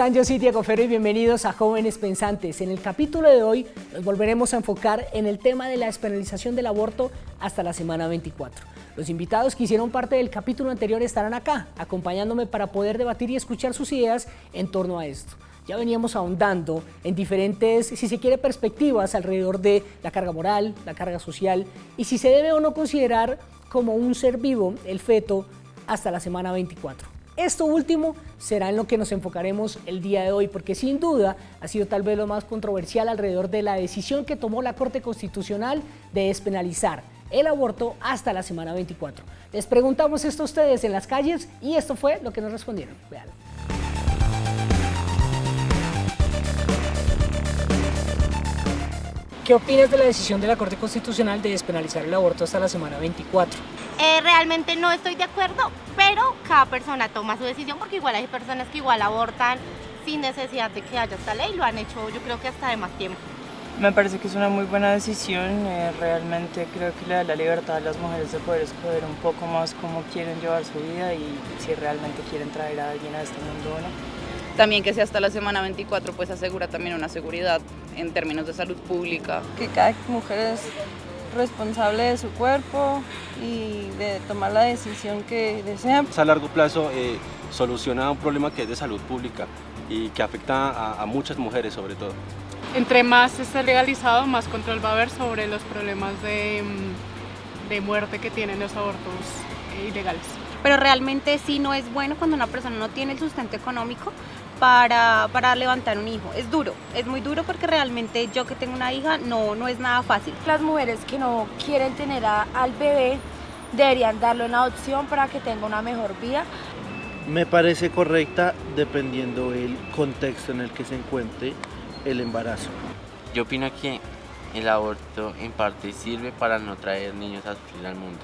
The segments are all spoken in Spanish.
están? Yo soy Diego Ferro y bienvenidos a Jóvenes Pensantes. En el capítulo de hoy nos volveremos a enfocar en el tema de la despenalización del aborto hasta la semana 24. Los invitados que hicieron parte del capítulo anterior estarán acá, acompañándome para poder debatir y escuchar sus ideas en torno a esto. Ya veníamos ahondando en diferentes, si se quiere, perspectivas alrededor de la carga moral, la carga social y si se debe o no considerar como un ser vivo el feto hasta la semana 24. Esto último será en lo que nos enfocaremos el día de hoy, porque sin duda ha sido tal vez lo más controversial alrededor de la decisión que tomó la Corte Constitucional de despenalizar el aborto hasta la semana 24. Les preguntamos esto a ustedes en las calles y esto fue lo que nos respondieron. Vean. ¿Qué opinas de la decisión de la Corte Constitucional de despenalizar el aborto hasta la semana 24? Realmente no estoy de acuerdo, pero cada persona toma su decisión porque igual hay personas que igual abortan sin necesidad de que haya esta ley, lo han hecho yo creo que hasta de más tiempo. Me parece que es una muy buena decisión, realmente creo que le da la libertad a las mujeres de poder escoger un poco más cómo quieren llevar su vida y si realmente quieren traer a alguien a este mundo o no. También que sea hasta la semana 24 pues asegura también una seguridad en términos de salud pública. Que cada mujer es responsable de su cuerpo y de tomar la decisión que desea. A largo plazo soluciona un problema que es de salud pública y que afecta a muchas mujeres sobre todo. Entre más esté legalizado, más control va a haber sobre los problemas de muerte que tienen los abortos ilegales. Pero realmente sí no es bueno cuando una persona no tiene el sustento económico para levantar un hijo. Es duro, es muy duro porque realmente yo que tengo una hija no es nada fácil. Las mujeres que no quieren tener al bebé deberían darlo en adopción para que tenga una mejor vida. Me parece correcta dependiendo el contexto en el que se encuentre el embarazo. Yo opino que el aborto en parte sirve para no traer niños a sufrir al mundo.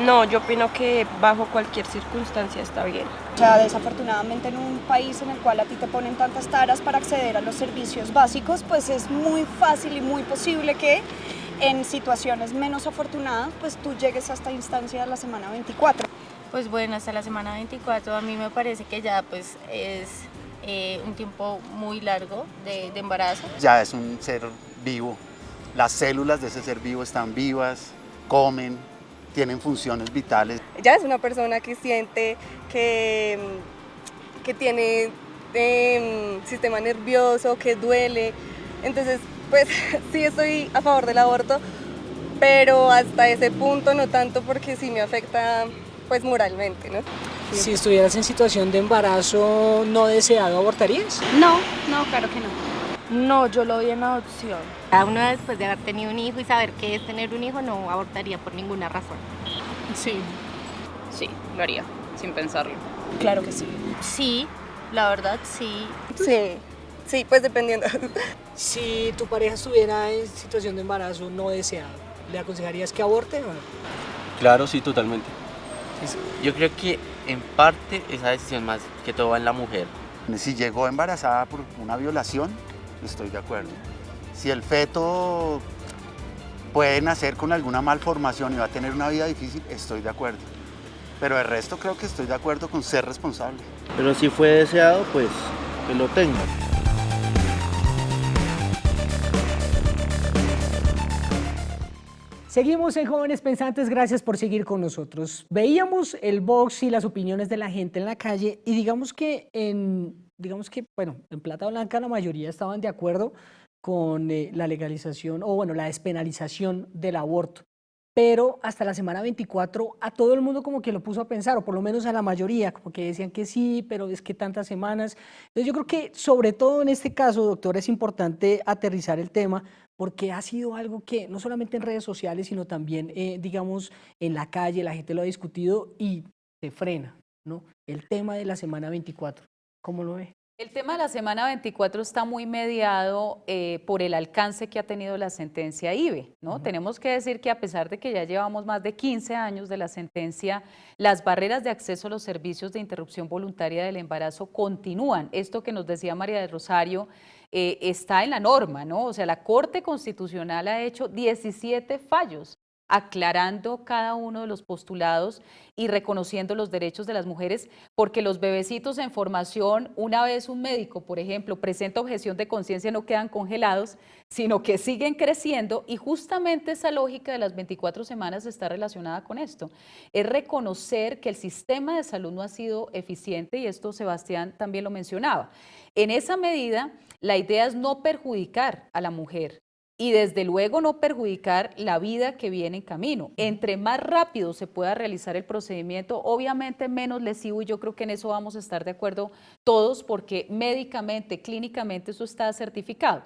No, yo opino que bajo cualquier circunstancia está bien. O sea, desafortunadamente en un país en el cual a ti te ponen tantas taras para acceder a los servicios básicos, pues es muy fácil y muy posible que en situaciones menos afortunadas, pues tú llegues a esta instancia de la semana 24. Pues bueno, hasta la semana 24 a mí me parece que ya pues es un tiempo muy largo de embarazo. Ya es un ser vivo, las células de ese ser vivo están vivas, comen, tienen funciones vitales. Ya es una persona que siente, que tiene sistema nervioso, que duele. Entonces, pues sí estoy a favor del aborto, pero hasta ese punto no tanto porque sí me afecta pues moralmente, ¿no? Si estuvieras en situación de embarazo no deseado, ¿abortarías? No, claro que no. No, yo lo doy en adopción. Cada uno después de haber tenido un hijo y saber qué es tener un hijo no abortaría por ninguna razón. Sí, lo haría, sin pensarlo. Claro que sí. Sí, la verdad sí. Sí, pues dependiendo. Si tu pareja estuviera en situación de embarazo no deseado, ¿le aconsejarías que aborte o no? Claro, sí, totalmente. Yo creo que en parte esa decisión más que todo va en la mujer. Si llegó embarazada por una violación, estoy de acuerdo. Si el feto puede nacer con alguna malformación y va a tener una vida difícil, estoy de acuerdo. Pero el resto creo que estoy de acuerdo con ser responsable. Pero si fue deseado, pues que lo tenga. Seguimos en Jóvenes Pensantes, gracias por seguir con nosotros. Veíamos el box y las opiniones de la gente en la calle y digamos que en Plata Blanca la mayoría estaban de acuerdo con la legalización o la despenalización del aborto. Pero hasta la semana 24 a todo el mundo como que lo puso a pensar, o por lo menos a la mayoría, como que decían que sí, pero es que tantas semanas. Entonces yo creo que sobre todo en este caso, doctor, es importante aterrizar el tema porque ha sido algo que no solamente en redes sociales, sino también, en la calle, la gente lo ha discutido y se frena, ¿no? El tema de la semana 24, ¿cómo lo ve? El tema de la semana 24 está muy mediado por el alcance que ha tenido la sentencia IVE, ¿no? Tenemos que decir que a pesar de que ya llevamos más de 15 años de la sentencia, las barreras de acceso a los servicios de interrupción voluntaria del embarazo continúan. Esto que nos decía María del Rosario está en la norma, ¿no? O sea, la Corte Constitucional ha hecho 17 fallos aclarando cada uno de los postulados y reconociendo los derechos de las mujeres, porque los bebecitos en formación, una vez un médico, por ejemplo, presenta objeción de conciencia, no quedan congelados, sino que siguen creciendo, y justamente esa lógica de las 24 semanas está relacionada con esto. Es reconocer que el sistema de salud no ha sido eficiente, y esto Sebastián también lo mencionaba. En esa medida, la idea es no perjudicar a la mujer, y desde luego no perjudicar la vida que viene en camino. Entre más rápido se pueda realizar el procedimiento, obviamente menos lesivo, y yo creo que en eso vamos a estar de acuerdo todos, porque médicamente, clínicamente eso está certificado.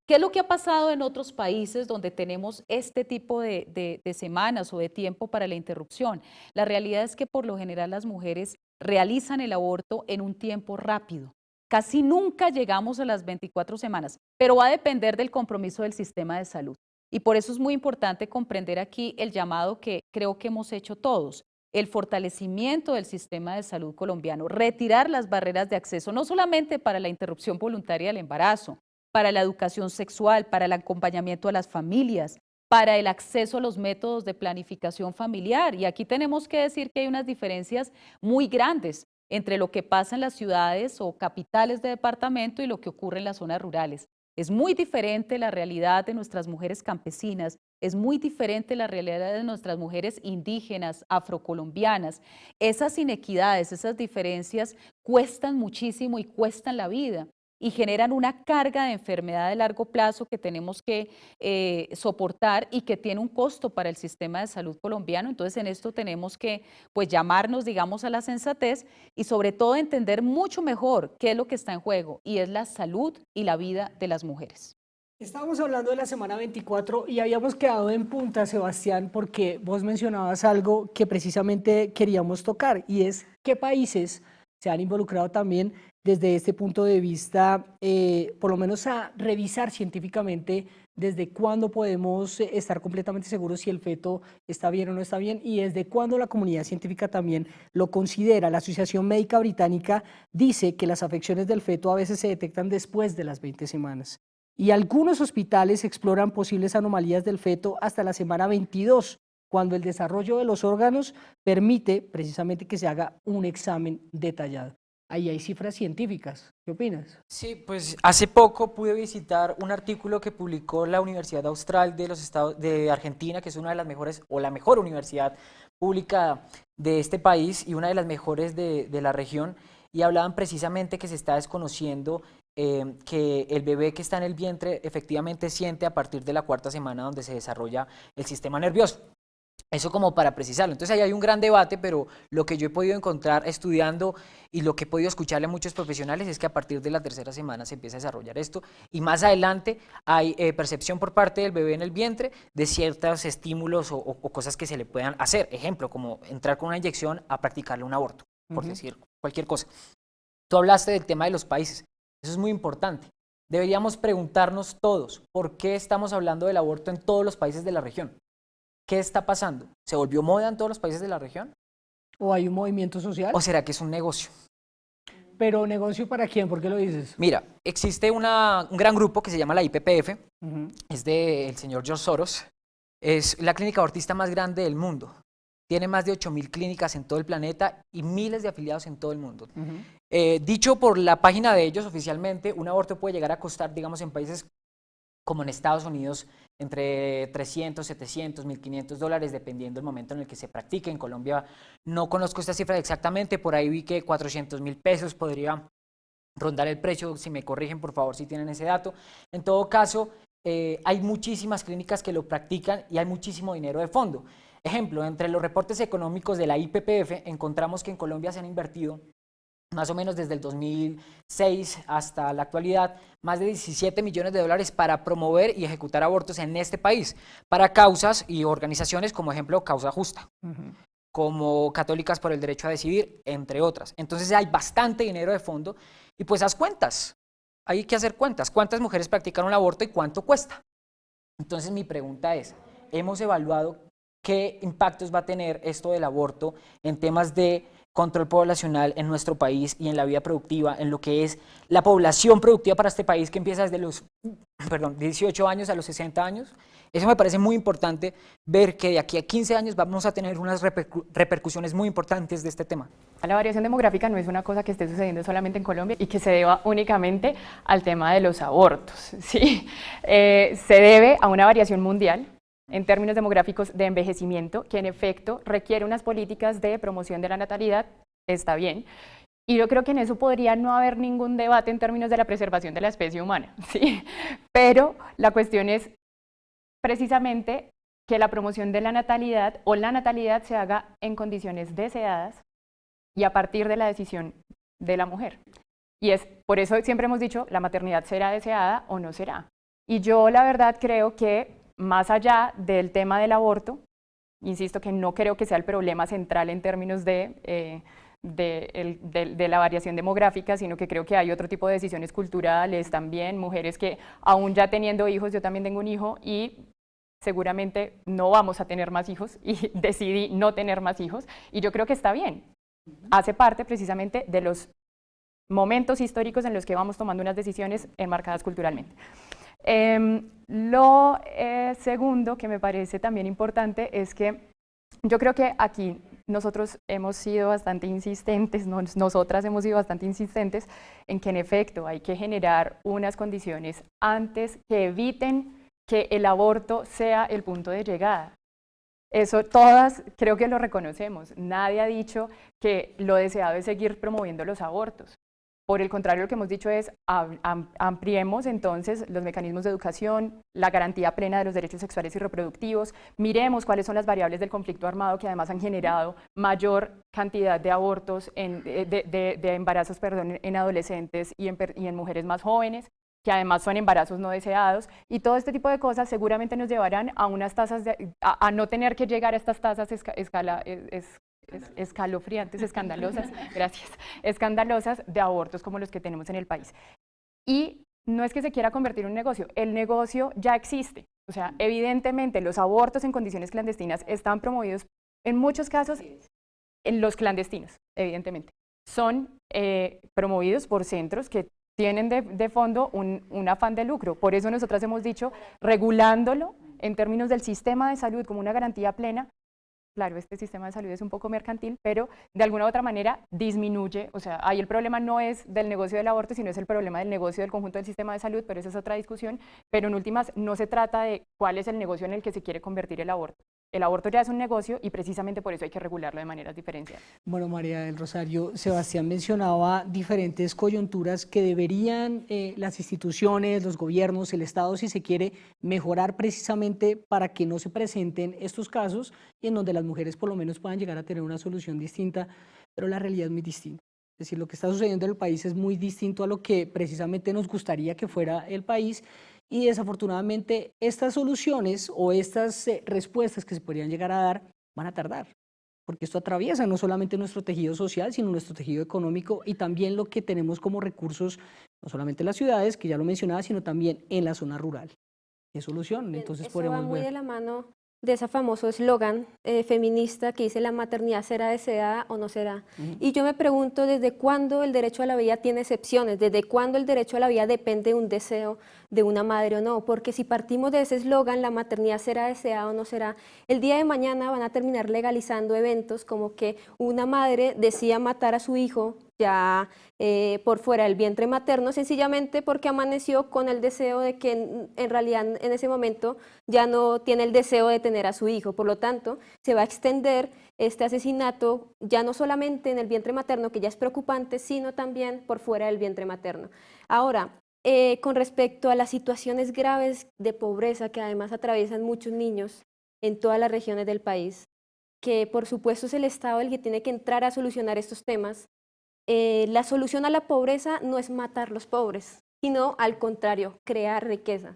¿Qué es lo que ha pasado en otros países donde tenemos este tipo de semanas o de tiempo para la interrupción? La realidad es que por lo general las mujeres realizan el aborto en un tiempo rápido. Casi nunca llegamos a las 24 semanas, pero va a depender del compromiso del sistema de salud. Y por eso es muy importante comprender aquí el llamado que creo que hemos hecho todos, el fortalecimiento del sistema de salud colombiano, retirar las barreras de acceso, no solamente para la interrupción voluntaria del embarazo, para la educación sexual, para el acompañamiento a las familias, para el acceso a los métodos de planificación familiar. Y aquí tenemos que decir que hay unas diferencias muy grandes entre lo que pasa en las ciudades o capitales de departamento y lo que ocurre en las zonas rurales. Es muy diferente la realidad de nuestras mujeres campesinas, es muy diferente la realidad de nuestras mujeres indígenas, afrocolombianas. Esas inequidades, esas diferencias cuestan muchísimo y cuestan la vida, y generan una carga de enfermedad de largo plazo que tenemos que soportar y que tiene un costo para el sistema de salud colombiano. Entonces en esto tenemos que pues llamarnos, digamos, a la sensatez y sobre todo entender mucho mejor qué es lo que está en juego, y es la salud y la vida de las mujeres. Estábamos hablando de la semana 24 y habíamos quedado en punta, Sebastián, porque vos mencionabas algo que precisamente queríamos tocar, y es qué países se han involucrado también desde este punto de vista, por lo menos a revisar científicamente desde cuándo podemos estar completamente seguros si el feto está bien o no está bien, y desde cuándo la comunidad científica también lo considera. La Asociación Médica Británica dice que las afecciones del feto a veces se detectan después de las 20 semanas. Y algunos hospitales exploran posibles anomalías del feto hasta la semana 22, cuando el desarrollo de los órganos permite precisamente que se haga un examen detallado. Ahí hay cifras científicas. ¿Qué opinas? Sí, pues hace poco pude visitar un artículo que publicó la Universidad Austral de los Estados de Argentina, que es una de las mejores, o la mejor universidad pública de este país y una de las mejores de la región, y hablaban precisamente que se está desconociendo que el bebé que está en el vientre efectivamente siente a partir de la 4ª semana, donde se desarrolla el sistema nervioso. Eso como para precisarlo. Entonces ahí hay un gran debate, pero lo que yo he podido encontrar estudiando y lo que he podido escucharle a muchos profesionales es que a partir de la 3ª semana se empieza a desarrollar esto, y más adelante hay percepción por parte del bebé en el vientre de ciertos estímulos o cosas que se le puedan hacer. Ejemplo, como entrar con una inyección a practicarle un aborto, por decir cualquier cosa. Tú hablaste del tema de los países. Eso es muy importante. Deberíamos preguntarnos todos, ¿por qué estamos hablando del aborto en todos los países de la región? ¿Qué está pasando? ¿Se volvió moda en todos los países de la región? ¿O hay un movimiento social? ¿O será que es un negocio? ¿Pero negocio para quién? ¿Por qué lo dices? Mira, existe un gran grupo que se llama la IPPF, es del señor George Soros, es la clínica abortista más grande del mundo. Tiene más de 8.000 clínicas en todo el planeta y miles de afiliados en todo el mundo. Dicho por la página de ellos oficialmente, un aborto puede llegar a costar, digamos, en países como en Estados Unidos, entre 300, 700, 1.500 dólares, dependiendo del momento en el que se practique. En Colombia no conozco esta cifra exactamente, por ahí vi que 400.000 pesos podría rondar el precio, si me corrigen por favor si tienen ese dato. En todo caso, hay muchísimas clínicas que lo practican y hay muchísimo dinero de fondo. Ejemplo, entre los reportes económicos de la IPPF encontramos que en Colombia se han invertido más o menos desde el 2006 hasta la actualidad, más de 17 millones de dólares para promover y ejecutar abortos en este país, para causas y organizaciones como ejemplo Causa Justa, como Católicas por el Derecho a Decidir, entre otras. Entonces hay bastante dinero de fondo y pues haz cuentas, hay que hacer cuentas, ¿cuántas mujeres practican un aborto y cuánto cuesta? Entonces mi pregunta es, ¿hemos evaluado qué impactos va a tener esto del aborto en temas de control poblacional en nuestro país y en la vida productiva, en lo que es la población productiva para este país que empieza desde los 18 años a los 60 años. Eso me parece muy importante, ver que de aquí a 15 años vamos a tener unas repercusiones muy importantes de este tema. La variación demográfica no es una cosa que esté sucediendo solamente en Colombia y que se deba únicamente al tema de los abortos, ¿sí? Se debe a una variación mundial en términos demográficos de envejecimiento, que en efecto requiere unas políticas de promoción de la natalidad, está bien. Y yo creo que en eso podría no haber ningún debate en términos de la preservación de la especie humana, ¿sí? Pero la cuestión es precisamente que la promoción de la natalidad o la natalidad se haga en condiciones deseadas y a partir de la decisión de la mujer. Y es por eso siempre hemos dicho, la maternidad será deseada o no será. Y yo la verdad creo que más allá del tema del aborto, insisto que no creo que sea el problema central en términos de la variación demográfica, sino que creo que hay otro tipo de decisiones culturales también, mujeres que aún ya teniendo hijos, yo también tengo un hijo y seguramente no vamos a tener más hijos y decidí no tener más hijos y yo creo que está bien, hace parte precisamente de los momentos históricos en los que vamos tomando unas decisiones enmarcadas culturalmente. Lo segundo que me parece también importante es que yo creo que aquí nosotros hemos sido bastante insistentes, nosotras hemos sido bastante insistentes en que en efecto hay que generar unas condiciones antes que eviten que el aborto sea el punto de llegada. Eso todas creo que lo reconocemos. Nadie ha dicho que lo deseado es seguir promoviendo los abortos. Por el contrario, lo que hemos dicho es ampliemos entonces los mecanismos de educación, la garantía plena de los derechos sexuales y reproductivos, miremos cuáles son las variables del conflicto armado que además han generado mayor cantidad de abortos, de embarazos en adolescentes y en mujeres más jóvenes, que además son embarazos no deseados, y todo este tipo de cosas seguramente nos llevarán a unas tasas, a no tener que llegar a estas tasas escalofriantes, escandalosas, gracias, escandalosas de abortos como los que tenemos en el país. Y no es que se quiera convertir en un negocio, el negocio ya existe, o sea, evidentemente los abortos en condiciones clandestinas están promovidos en muchos casos en los clandestinos, evidentemente, son promovidos por centros que tienen de fondo un afán de lucro. Por eso nosotras hemos dicho, regulándolo en términos del sistema de salud como una garantía plena. Claro, este sistema de salud es un poco mercantil, pero de alguna u otra manera disminuye, o sea, ahí el problema no es del negocio del aborto, sino es el problema del negocio del conjunto del sistema de salud, pero esa es otra discusión, pero en últimas no se trata de cuál es el negocio en el que se quiere convertir el aborto. El aborto ya es un negocio y precisamente por eso hay que regularlo de maneras diferenciadas. Bueno, María del Rosario, Sebastián mencionaba diferentes coyunturas que deberían las instituciones, los gobiernos, el Estado, si se quiere, mejorar precisamente para que no se presenten estos casos y en donde las mujeres por lo menos puedan llegar a tener una solución distinta, pero la realidad es muy distinta. Es decir, lo que está sucediendo en el país es muy distinto a lo que precisamente nos gustaría que fuera el país. Y desafortunadamente estas soluciones o estas respuestas que se podrían llegar a dar van a tardar, porque esto atraviesa no solamente nuestro tejido social, sino nuestro tejido económico y también lo que tenemos como recursos, no solamente en las ciudades, que ya lo mencionaba, sino también en la zona rural. ¿Qué solución? Entonces eso podemos va muy ver. de la mano de ese famoso eslogan feminista que dice la maternidad será deseada o no será. Y yo me pregunto desde cuándo el derecho a la vida tiene excepciones, desde cuándo el derecho a la vida depende de un deseo de una madre o no, porque si partimos de ese eslogan, la maternidad será deseada o no será, el día de mañana van a terminar legalizando eventos como que una madre decida matar a su hijo ya por fuera del vientre materno, sencillamente porque amaneció con el deseo de que en realidad en ese momento ya no tiene el deseo de tener a su hijo. Por lo tanto, se va a extender este asesinato ya no solamente en el vientre materno, que ya es preocupante, sino también por fuera del vientre materno. Ahora, con respecto a las situaciones graves de pobreza que además atraviesan muchos niños en todas las regiones del país, que por supuesto es el Estado el que tiene que entrar a solucionar estos temas. La solución a la pobreza no es matar los pobres, sino al contrario, crear riqueza.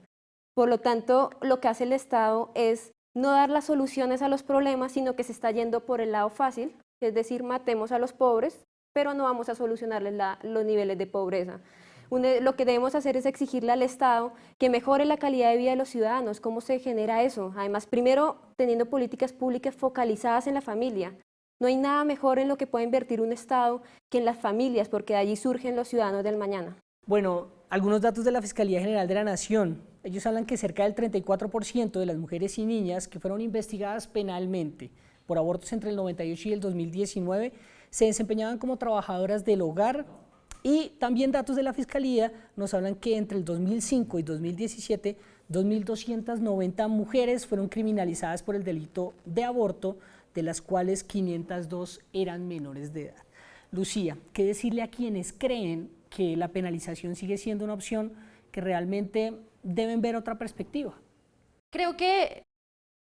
Por lo tanto, lo que hace el Estado es no dar las soluciones a los problemas, sino que se está yendo por el lado fácil, es decir, matemos a los pobres, pero no vamos a solucionarles los niveles de pobreza. Lo que debemos hacer es exigirle al Estado que mejore la calidad de vida de los ciudadanos. ¿Cómo se genera eso? Además, primero, teniendo políticas públicas focalizadas en la familia. No hay nada mejor en lo que pueda invertir un Estado que en las familias, porque de allí surgen los ciudadanos del mañana. Bueno, algunos datos de la Fiscalía General de la Nación. Ellos hablan que cerca del 34% de las mujeres y niñas que fueron investigadas penalmente por abortos entre el 98 y el 2019 se desempeñaban como trabajadoras del hogar. Y también datos de la Fiscalía nos hablan que entre el 2005 y 2017, 2.290 mujeres fueron criminalizadas por el delito de aborto, de las cuales 502 eran menores de edad. Lucía, ¿qué decirle a quienes creen que la penalización sigue siendo una opción, que realmente deben ver otra perspectiva? Creo que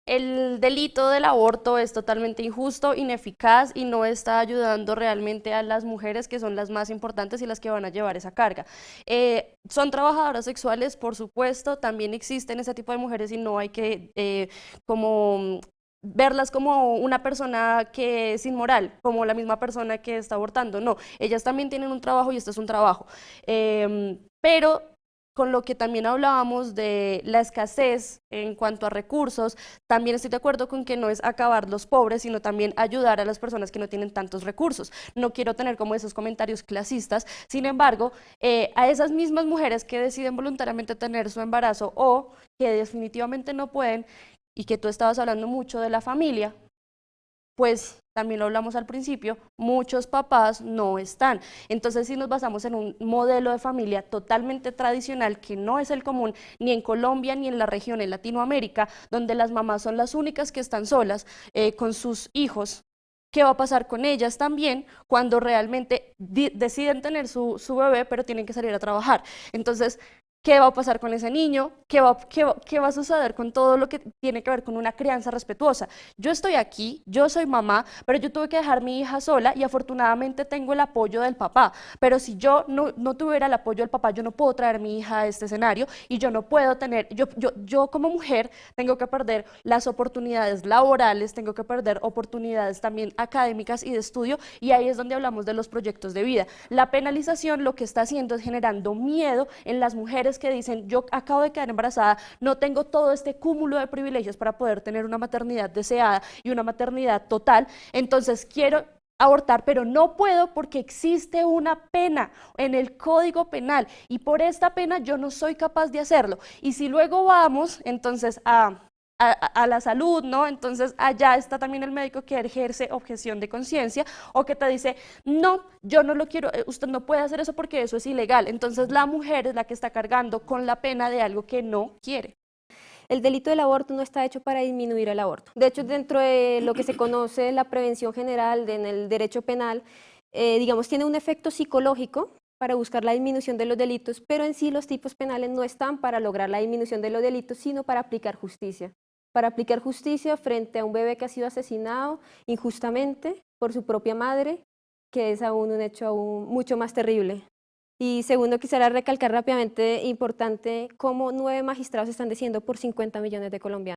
el delito del aborto es totalmente injusto, ineficaz y no está ayudando realmente a las mujeres, que son las más importantes y las que van a llevar esa carga. Son trabajadoras sexuales, por supuesto, también existen ese tipo de mujeres y no hay que verlas como una persona que es inmoral, como la misma persona que está abortando. No, ellas también tienen un trabajo y este es un trabajo. Pero con lo que también hablábamos de la escasez en cuanto a recursos, también estoy de acuerdo con que no es acabar los pobres, sino también ayudar a las personas que no tienen tantos recursos. No quiero tener como esos comentarios clasistas, sin embargo, a esas mismas mujeres que deciden voluntariamente tener su embarazo o que definitivamente no pueden, y que tú estabas hablando mucho de la familia, pues también lo hablamos al principio, muchos papás no están. Entonces, si nos basamos en un modelo de familia totalmente tradicional, que no es el común ni en Colombia ni en la región, en Latinoamérica, donde las mamás son las únicas que están solas con sus hijos, ¿qué va a pasar con ellas también cuando realmente deciden tener su bebé, pero tienen que salir a trabajar? Entonces, ¿qué va a pasar con ese niño? ¿Qué va a suceder con todo lo que tiene que ver con una crianza respetuosa? Yo estoy aquí, yo soy mamá, pero yo tuve que dejar a mi hija sola y afortunadamente tengo el apoyo del papá. Pero si yo no tuviera el apoyo del papá, yo no puedo traer a mi hija a este escenario y yo no puedo tener, yo como mujer tengo que perder las oportunidades laborales, tengo que perder oportunidades también académicas y de estudio, y ahí es donde hablamos de los proyectos de vida. La penalización lo que está haciendo es generando miedo en las mujeres que dicen, yo acabo de quedar embarazada, no tengo todo este cúmulo de privilegios para poder tener una maternidad deseada y una maternidad total, entonces quiero abortar, pero no puedo porque existe una pena en el Código Penal y por esta pena yo no soy capaz de hacerlo. Y si luego vamos entonces a la salud, ¿no? Entonces allá está también el médico que ejerce objeción de conciencia o que te dice, no, yo no lo quiero, usted no puede hacer eso porque eso es ilegal. Entonces la mujer es la que está cargando con la pena de algo que no quiere. El delito del aborto no está hecho para disminuir el aborto. De hecho, dentro de lo que se conoce la prevención general en el derecho penal, digamos, tiene un efecto psicológico para buscar la disminución de los delitos, pero en sí los tipos penales no están para lograr la disminución de los delitos, sino para aplicar justicia. Para aplicar justicia frente a un bebé que ha sido asesinado injustamente por su propia madre, que es aún un hecho aún mucho más terrible. Y segundo, quisiera recalcar rápidamente, importante, cómo 9 magistrados están decidiendo por 50 millones de colombianos.